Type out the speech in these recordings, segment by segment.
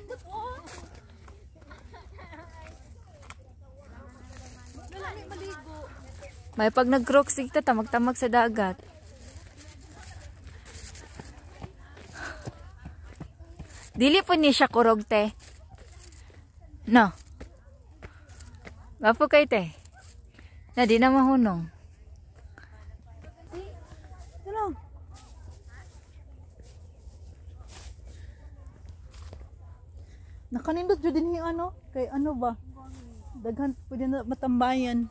Nakanindot po. Lalaki maligo. May pag nag-crocs dito, tamag-tamag sa dagat. Dili po ni siya kurog, te. No. Gapo kay te. Na di na mahunong. Ano? Nakanindot jud din yung ano, kay ano ba? Daghan pwede na matambayan.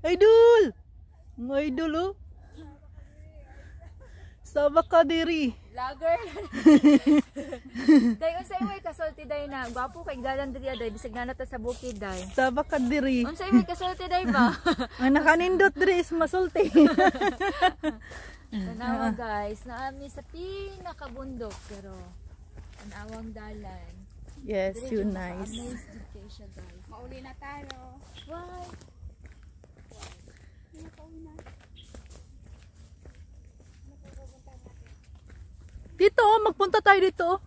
Idol! Mga idol oh. Saba ka diri. Vlogger. Day unsay way kasulti day na gwapo kay galan diri day bisig na ta sa bukid day. Saba ka diri. Unsay way kasulti day ba? Ang nakanindot diri is masulti. Tanawa guys, naami sa pinakabundok pero anawang dalan. Yes, you nice. Amazed kay siya guys. Mauli na tayo. Why? Dito oh, magpunta tayo dito oh.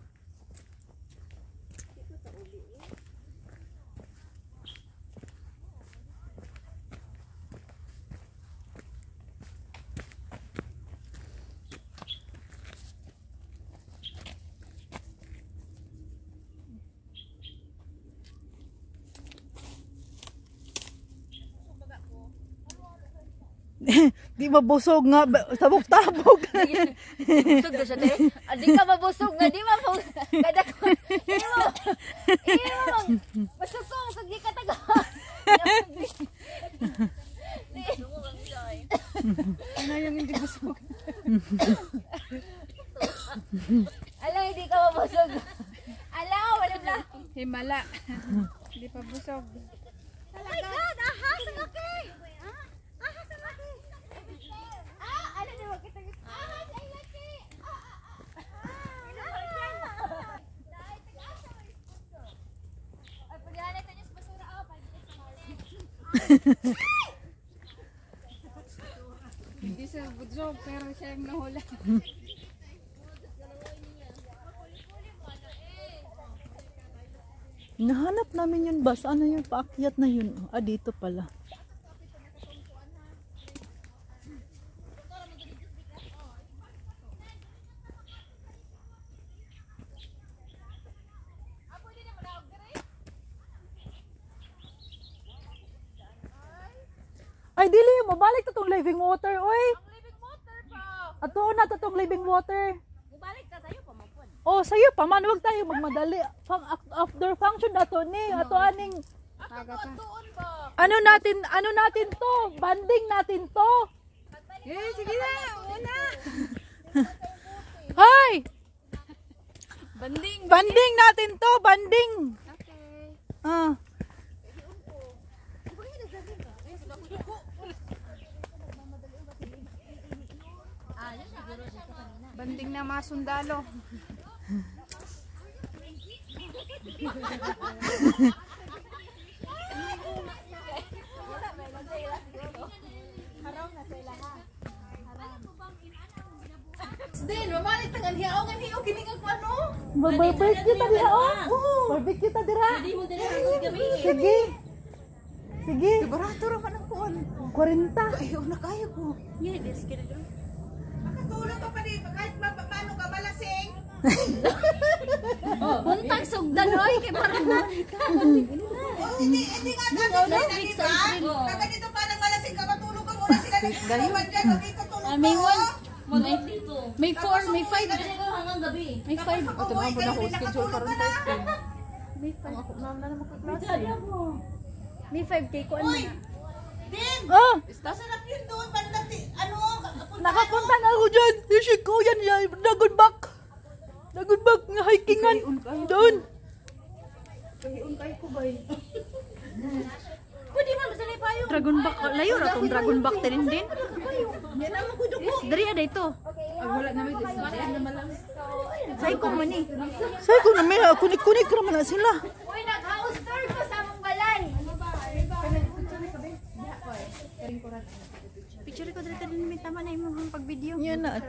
Di mabusog nga, tabog-tabog. Busog na siya te. Di ka mabusog nga, di mabusog. Kada ko. Iyo. Busog ko, kag di ka taga. Ano yung hindi busog? Alam, hindi ka mabusog. Alam, wala na. Himala. Hindi pa busog. Oh my God, ahas ang laki. Ahas ang laki. Alam niyo, wag kita. Ahas ang laki. Ay, pagyalit niyo sa basura ako. Hindi siya busog pero siya yung nahula. Nahanap namin yun bus. Ano yun? Paakyat na yun. Ah, dito pala. Ay, dili mo. Balik to tong living water, oy. Ang living water pa. Ato na to tong living water. Mubalik ta sa'yo pa mapun. Oh, sayo pa man, wag tayo magmadali. After function dato ni, ato aning Tuon ba? ano natin to? Banding natin to. Eh, sige na. Una. Hoy! Banding. Banding natin to, banding. Okay. Ah. Banding na mga sundalo. Din, mamalik tangan hiyaw nga hiyaw kiningag ko ano? Barbecue ta dira oh. Barbecue ta dira. Hindi mo dili hanggang gabi. Sige. Sige. Barato ra man ang kuan. 40. Ayaw na kaya ko. Yeah, this kid. Makatulog ka pa rin. Kahit paano ka malasing. Buntag sugdan oy kay parang Hindi nga natin na di ba? Kaya dito parang malasing ka matulog ka muna sila nagtulungan dyan. Hindi ko tulog ko. May 4, may 5. Hanggang gabi. May 5. Ito na ako na ko schedule karon tayo. May 5. Ako na naman ko klase. May 5k ko ano na. Din. Oh, Sarap yun doon. Ano? nakapunta na ako dyan. Isip ko yan, Dragon Back. Dragon Back nga hikingan. Doon. Pag-iuntay ko ba eh. Pwede man masalay pa yung Dragon Back. Layo na itong Dragon Back din din. Yan naman ko doon. Dari ada ito. Wala naman dito. Naman lang. Say ko man eh. Say ko na may kunik-kunik naman na sila. Uy, nag-house tour ko sa mong balay. Picture ko dito din may tama na yung pag-video. Yan na.